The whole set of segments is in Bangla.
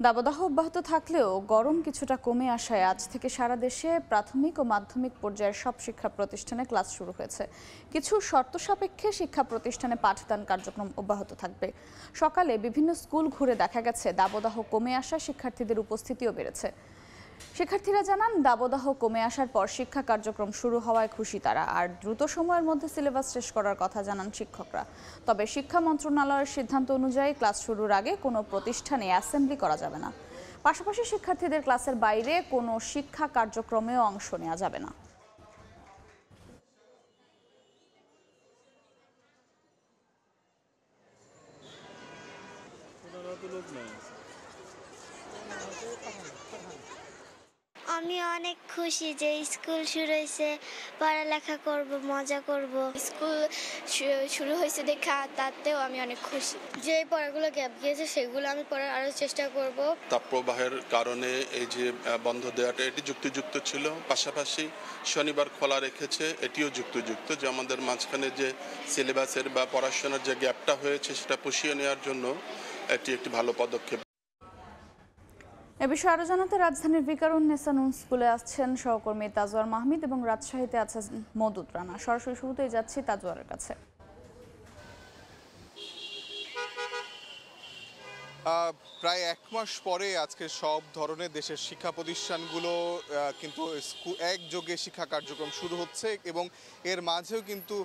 দাবদাহ অব্যাহত থাকলেও গরম কিছুটা কমে আসায় আজ থেকে সারা দেশে প্রাথমিক ও মাধ্যমিক পর্যায়ের সব শিক্ষা প্রতিষ্ঠানে ক্লাস শুরু হয়েছে। কিছু শর্ত সাপেক্ষে শিক্ষা প্রতিষ্ঠানে পাঠদান কার্যক্রম অব্যাহত থাকবে। সকালে বিভিন্ন স্কুল ঘুরে দেখা গেছে দাবদাহ কমে আসা শিক্ষার্থীদের উপস্থিতিও বেড়েছে। শিক্ষার্থীরা জানান, দাবদাহ কমে আসার পর শিক্ষা কার্যক্রম শুরু হওয়ায় খুশি তারা। আর দ্রুত সময়ের মধ্যে সিলেবাস শেষ করার কথা জানান শিক্ষকরা। তবে শিক্ষা মন্ত্রণালয়ের সিদ্ধান্ত অনুযায়ী ক্লাস শুরুর আগে কোনো প্রতিষ্ঠানে অ্যাসেম্বলি করা যাবে না। পাশাপাশি শিক্ষার্থীদের ক্লাসের বাইরে কোনো শিক্ষা কার্যক্রমেও অংশ নেওয়া যাবে না। আমি অনেক খুশি যে স্কুল শুরু হয়েছে, পড়ালেখা করব, মজা করব। স্কুল শুরু হয়েছে দেখা তাতেও আমি অনেক খুশি। যে পড়াগুলো গ্যাপ গিয়েছে সেগুলো আমি পড়ার আরও চেষ্টা করব। তাপপ্রবাহের কারণে এই যে বন্ধ দেওয়াটা এটি যুক্তিযুক্ত ছিল। পাশাপাশি শনিবার খোলা রেখেছে, এটিও যুক্তিযুক্ত যে আমাদের মাঝখানে যে সিলেবাসের বা পড়াশোনার যে গ্যাপটা হয়েছে সেটা পুষিয়ে নেওয়ার জন্য এটি একটি ভালো পদক্ষেপ। এ বিষয়ে আরো জানাতে রাজধানীর ভিকারুন্নেসা নূন স্কুলে আসছেন সহকর্মী তাজওয়ার মাহমিদ এবং রাজশাহীতে আছেন মওদুদ রানা। সরাসরি শুরুতেই যাচ্ছি তাজওয়ারের কাছে। প্রায় এক মাস পরে আজকে সব ধরনের দেশের শিক্ষা প্রতিষ্ঠানগুলো কিন্তু একযোগে শিক্ষা কার্যক্রম শুরু হচ্ছে এবং এর মাঝেও কিন্তু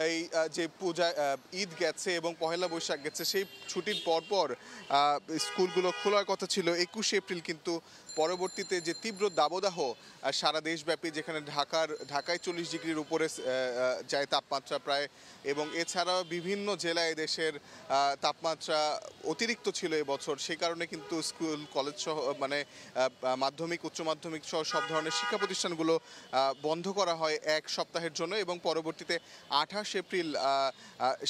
এই যে পূজা ঈদ গেছে এবং পহেলা বৈশাখ গেছে, সেই ছুটির পরপর স্কুলগুলো খোলার কথা ছিল 21শে এপ্রিল, কিন্তু পরবর্তীতে যে তীব্র দাবদাহ সারা দেশব্যাপী, যেখানে ঢাকায় 40 ডিগ্রির উপরে যায় তাপমাত্রা প্রায়, এবং এছাড়াও বিভিন্ন জেলায় দেশের তাপমাত্রা অতিরিক্ত ছিল এবছর, সেই কারণে কিন্তু স্কুল কলেজ সহ মানে মাধ্যমিক উচ্চ মাধ্যমিক সহ সব ধরনের শিক্ষা প্রতিষ্ঠানগুলো বন্ধ করা হয় এক সপ্তাহের জন্য এবং পরবর্তীতে 28 এপ্রিল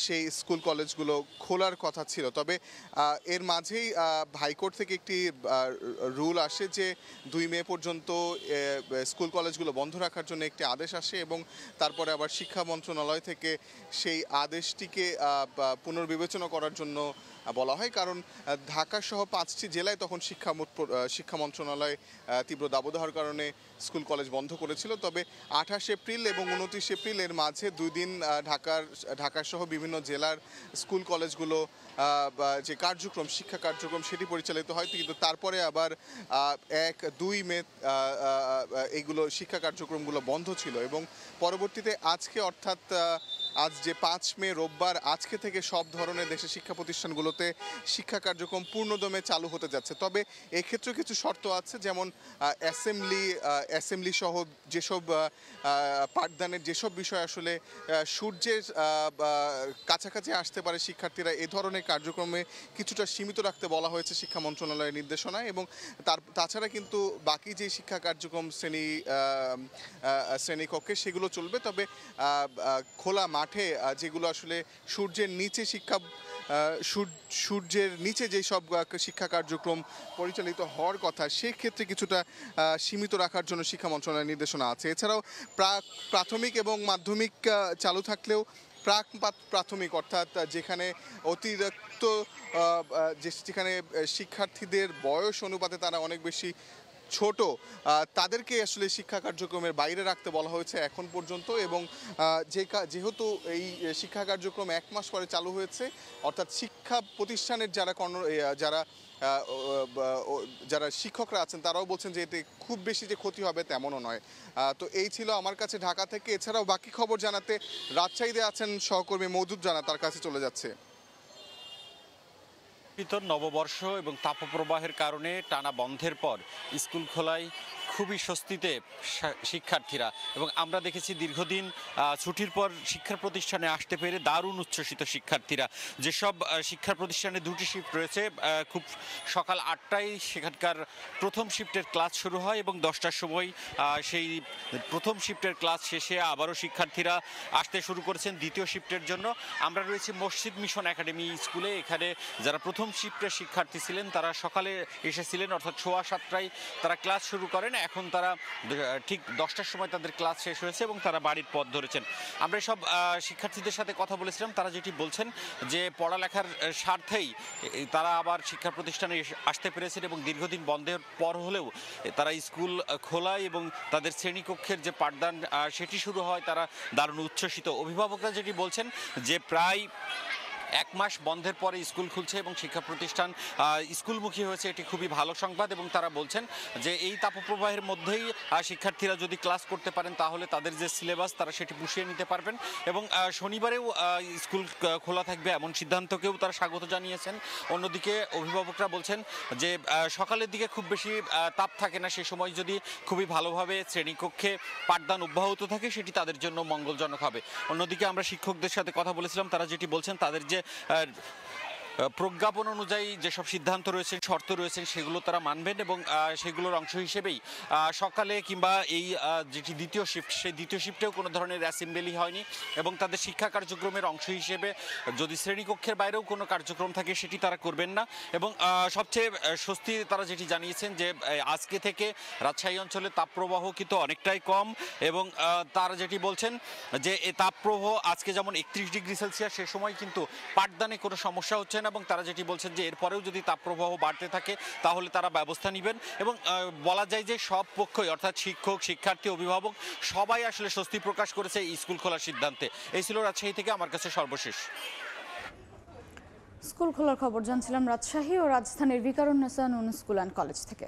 সেই স্কুল কলেজগুলো খোলার কথা ছিল। তবে এর মাঝেই হাইকোর্ট থেকে একটি রুল আসে যে 2 মে পর্যন্ত স্কুল কলেজগুলো বন্ধ রাখার জন্য একটি আদেশ আসে এবং তারপরে আবার শিক্ষা মন্ত্রণালয় থেকে সেই আদেশটিকে পুনর্বিবেচনা করার জন্য বলা হয়, কারণ ঢাকা সহ 5টি জেলায় তখন শিক্ষা মন্ত্রণালয় তীব্র দাবদাহের কারণে স্কুল কলেজ বন্ধ করেছিল। তবে 28 এপ্রিল এবং 29 এপ্রিল এর মাঝে 2 দিন ঢাকা সহ বিভিন্ন জেলার স্কুল কলেজগুলো যে কার্যক্রম শিক্ষা কার্যক্রম সেটি পরিচালিত হয়, কিন্তু তারপরে আবার 1-2 মে এইগুলো শিক্ষা কার্যক্রমগুলো বন্ধ ছিল এবং পরবর্তীতে আজকে অর্থাৎ আজ যে 5 মে রোববার, আজকে থেকে সব ধরনের দেশের শিক্ষা প্রতিষ্ঠানগুলোতে শিক্ষা কার্যক্রম পূর্ণদমে চালু হতে যাচ্ছে। তবে এক্ষেত্রে কিছু শর্ত আছে, যেমন অ্যাসেম্বলি সহ যেসব পাঠদানের যেসব বিষয় আসলে সূর্যের কাছাকাছি আসতে পারে শিক্ষার্থীরা, এ ধরনের কার্যক্রমে কিছুটা সীমিত রাখতে বলা হয়েছে শিক্ষা মন্ত্রণালয়ের নির্দেশনায়। এবং তাছাড়া কিন্তু বাকি যে শিক্ষা কার্যক্রম শ্রেণীকক্ষে সেগুলো চলবে। তবে খোলা মাঠে যেগুলো আসলে সূর্যের নিচে যেই সব শিক্ষা কার্যক্রম পরিচালিত হওয়ার কথা, সেক্ষেত্রে কিছুটা সীমিত রাখার জন্য শিক্ষা মন্ত্রণালয়ের নির্দেশনা আছে। এছাড়াও প্রাথমিক এবং মাধ্যমিক চালু থাকলেও প্রাথমিক অর্থাৎ যেখানে অতিরিক্ত যেখানে শিক্ষার্থীদের বয়স অনুপাতে তারা অনেক বেশি ছোট, তাদেরকে আসলে শিক্ষা কার্যক্রমের বাইরে রাখতে বলা হয়েছে এখন পর্যন্ত। এবং যেহেতু এই শিক্ষা কার্যক্রম 1 মাস পরে চালু হয়েছে, অর্থাৎ শিক্ষা প্রতিষ্ঠানের যারা শিক্ষকরা আছেন তারাও বলছেন যে এতে খুব বেশি যে ক্ষতি হবে তেমনও নয়। তো এই ছিল আমার কাছে ঢাকা থেকে। এছাড়াও বাকি খবর জানাতে রাজশাহীতে আছেন সহকর্মী মওদুদ রানা, তার কাছে চলে যাচ্ছে। নববর্ষ এবং তাপপ্রবাহের কারণে টানা বন্ধের পর স্কুল খোলায় খুবই স্বস্তিতে শিক্ষার্থীরা, এবং আমরা দেখেছি দীর্ঘদিন ছুটির পর শিক্ষা প্রতিষ্ঠানে আসতে পেরে দারুণ উচ্ছ্বসিত শিক্ষার্থীরা। যেসব শিক্ষা প্রতিষ্ঠানে 2টি শিফট রয়েছে, খুব সকাল 8টায় সেখানকার প্রথম শিফটের ক্লাস শুরু হয় এবং 10টার সময় সেই প্রথম শিফটের ক্লাস শেষে আবারও শিক্ষার্থীরা আসতে শুরু করেছেন দ্বিতীয় শিফটের জন্য। আমরা রয়েছি মসজিদ মিশন একাডেমি স্কুলে। এখানে যারা প্রথম শিফটের শিক্ষার্থী ছিলেন তারা সকালে এসেছিলেন, অর্থাৎ 7:15টায় তারা ক্লাস শুরু করেন। এখন তারা ঠিক 10টার সময় তাদের ক্লাস শেষ হয়েছে এবং তারা বাড়ির পথ ধরেছেন। আমরা সব শিক্ষার্থীদের সাথে কথা বলেছিলাম, তারা যেটি বলছেন যে পড়ালেখার স্বার্থেই তারা আবার শিক্ষা প্রতিষ্ঠানে আসতে পেরেছেন এবং দীর্ঘদিন বন্ধের পর হলেও তারা স্কুল খোলায় এবং তাদের শ্রেণীকক্ষের যে পাঠদান সেটি শুরু হয়, তারা দারুণ উচ্ছ্বসিত। অভিভাবকরা যেটি বলছেন যে প্রায় 1 মাস বন্ধের পরে স্কুল খুলছে এবং শিক্ষা প্রতিষ্ঠান স্কুলমুখী হয়েছে, এটি খুবই ভালো সংবাদ। এবং তারা বলছেন যে এই তাপপ্রবাহের মধ্যেই শিক্ষার্থীরা যদি ক্লাস করতে পারেন তাহলে তাদের যে সিলেবাস তারা সেটি পুষিয়ে নিতে পারবেন এবং শনিবারেও স্কুল খোলা থাকবে এমন সিদ্ধান্তকেও তারা স্বাগত জানিয়েছেন। অন্যদিকে অভিভাবকরা বলছেন যে সকালের দিকে খুব বেশি তাপ থাকে না, সে সময় যদি খুবই ভালোভাবে শ্রেণীকক্ষে পাঠদান অব্যাহত থাকে সেটি তাদের জন্য মঙ্গলজনক হবে। অন্যদিকে আমরা শিক্ষকদের সাথে কথা বলেছিলাম, তারা যেটি বলছেন তাদের যে প্রজ্ঞাপন অনুযায়ী যেসব সিদ্ধান্ত রয়েছে, শর্ত রয়েছে, সেগুলো তারা মানবেন এবং সেগুলোর অংশ হিসেবেই সকালে কিংবা এই যেটি দ্বিতীয় শিফট, সেই দ্বিতীয় শিফটেও কোনো ধরনের অ্যাসেম্বলি হয়নি এবং তাদের শিক্ষা কার্যক্রমের অংশ হিসেবে যদি শ্রেণীকক্ষের বাইরেও কোনো কার্যক্রম থাকে সেটি তারা করবেন না। এবং সবচেয়ে স্বস্তি তারা যেটি জানিয়েছেন যে আজকে থেকে রাজশাহী অঞ্চলে তাপপ্রবাহ কিন্তু অনেকটাই কম এবং তারা যেটি বলছেন যে এই তাপপ্রবাহ আজকে যেমন 31 ডিগ্রি সেলসিয়াস, সে সময় কিন্তু পাঠদানে কোনো সমস্যা হচ্ছে না এবং তারা যেটি বলছেন যে এরপরেও যদি তাপপ্রবাহ বাড়তে থাকে তাহলে তারা ব্যবস্থা নেবেন। এবং বলা যায় যে সব পক্ষই অর্থাৎ শিক্ষক, শিক্ষার্থী, অভিভাবক সবাই আসলে স্বস্তি প্রকাশ করেছে স্কুল খোলার সিদ্ধান্তে। এই ছিল রাজশাহী থেকে আমার কাছে সর্বশেষ। স্কুল খোলার খবর জানছিলাম রাজশাহী ও রাজধানীর ভিকারুন্নেসা নূন স্কুল অ্যান্ড কলেজ থেকে।